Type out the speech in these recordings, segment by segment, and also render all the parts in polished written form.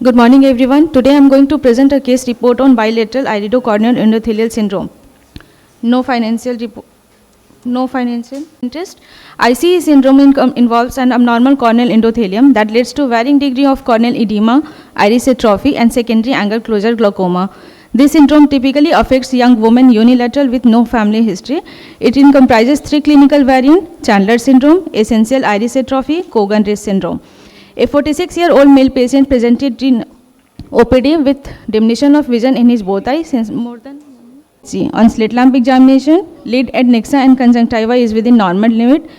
Good morning, everyone. Today I am going to present a case report on bilateral iridocorneal endothelial syndrome. No financial interest. ICE syndrome involves an abnormal corneal endothelium that leads to varying degree of corneal edema, iris atrophy, and secondary angle closure glaucoma. This syndrome typically affects young women unilateral with no family history. It comprises three clinical variants: Chandler syndrome, essential iris atrophy, Cogan-Rees syndrome. A 46-year-old male patient presented in OPD with diminution of vision in his both eyes since more than on slit lamp examination. Lid, adnexa and conjunctiva is within normal limit.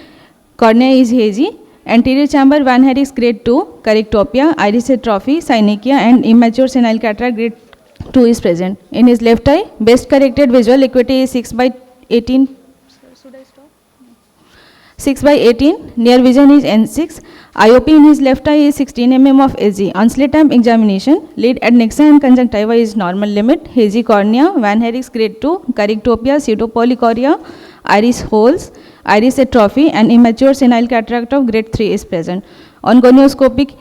Cornea is hazy. Anterior chamber Van Herrick's grade 2, correctopia, iris atrophy, synechiae and immature senile cataract grade 2 is present. In his left eye, best corrected visual acuity is 6/18. 6/18, near vision is N6. IOP in his left eye is 16 mm of AG. On slit lamp examination, lid, adnexa and conjunctiva is normal limit. Hazy cornea, Van Herrick's grade 2, correctopia, pseudopolychoria, iris holes, iris atrophy and immature senile cataract of grade 3 is present. On gonioscopic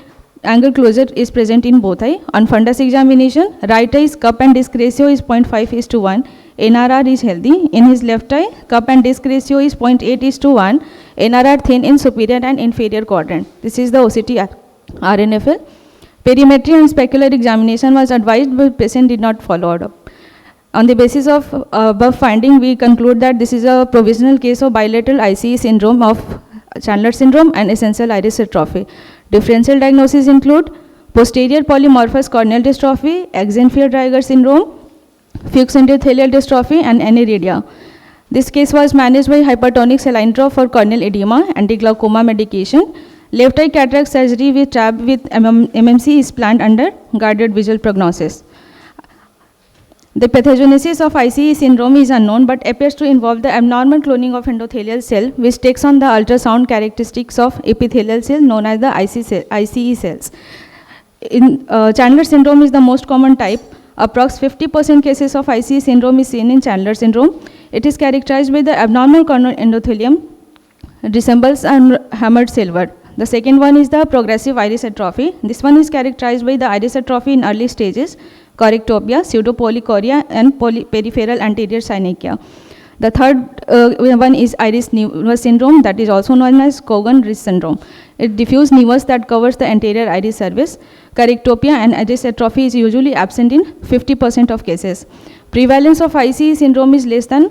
angle closure is present in both eye. On fundus examination, right eye's cup and disc ratio is 0.5:1. NRR is healthy. In his left eye, cup and disc ratio is 0.8:1. NRR thin in superior and inferior quadrant. This is the OCT RNFL. Perimetry and specular examination was advised, but patient did not follow up. On the basis of above finding, we conclude that this is a provisional case of bilateral ICE syndrome of Chandler syndrome and essential iris atrophy. Differential diagnoses include posterior polymorphous corneal dystrophy, Axenfeld-Rieger syndrome, Fuchs endothelial dystrophy and aniridia. This case was managed by hypertonic saline drop for corneal edema, anti-glaucoma medication. Left eye cataract surgery with TAB with MMC is planned under guarded visual prognosis. The pathogenesis of ICE syndrome is unknown but appears to involve the abnormal cloning of endothelial cell which takes on the ultrasound characteristics of epithelial cell known as the ICE cells. Chandler syndrome is the most common type. Approx 50% cases of ICE syndrome is seen in Chandler syndrome. It is characterized by the abnormal corneal endothelium, resembles hammered silver. The second one is the progressive iris atrophy. This one is characterized by the iris atrophy in early stages, correctopia, pseudopolychoria and peripheral anterior synechiae. The third one is iris nevus syndrome, that is also known as Cogan-Rees syndrome. It diffuse nevus that covers the anterior iris surface. Correctopia and iris atrophy is usually absent in 50% of cases. Prevalence of ICE syndrome is less than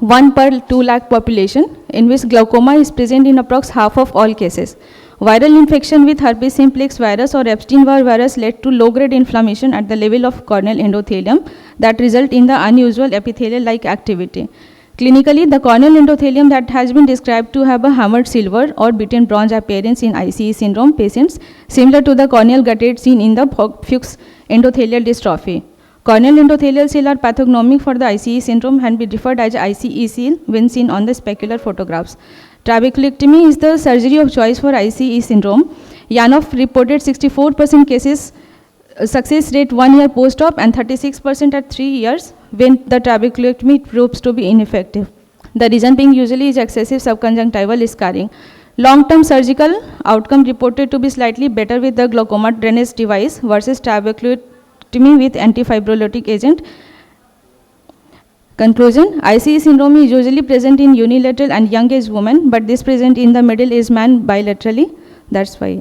1 per 2 lakh population, in which glaucoma is present in approx half of all cases. Viral infection with herpes simplex virus or Epstein-Barr virus led to low-grade inflammation at the level of corneal endothelium that result in the unusual epithelial-like activity. Clinically, the corneal endothelium that has been described to have a hammered silver or beaten bronze appearance in ICE syndrome patients, similar to the corneal guttate seen in the Fuchs endothelial dystrophy. Corneal endothelial cells are pathognomic for the ICE syndrome and be referred as ICE cell when seen on the specular photographs. Trabeculectomy is the surgery of choice for ICE syndrome. Yanov reported 64% cases success rate 1 year post-op and 36% at 3 years when the trabeculectomy proves to be ineffective. The reason being usually is excessive subconjunctival scarring. Long-term surgical outcome reported to be slightly better with the glaucoma drainage device versus trabeculectomy with antifibrinolytic agent. Conclusion: ICE syndrome is usually present in unilateral and young age women, but this present in the middle-aged man bilaterally. That's why.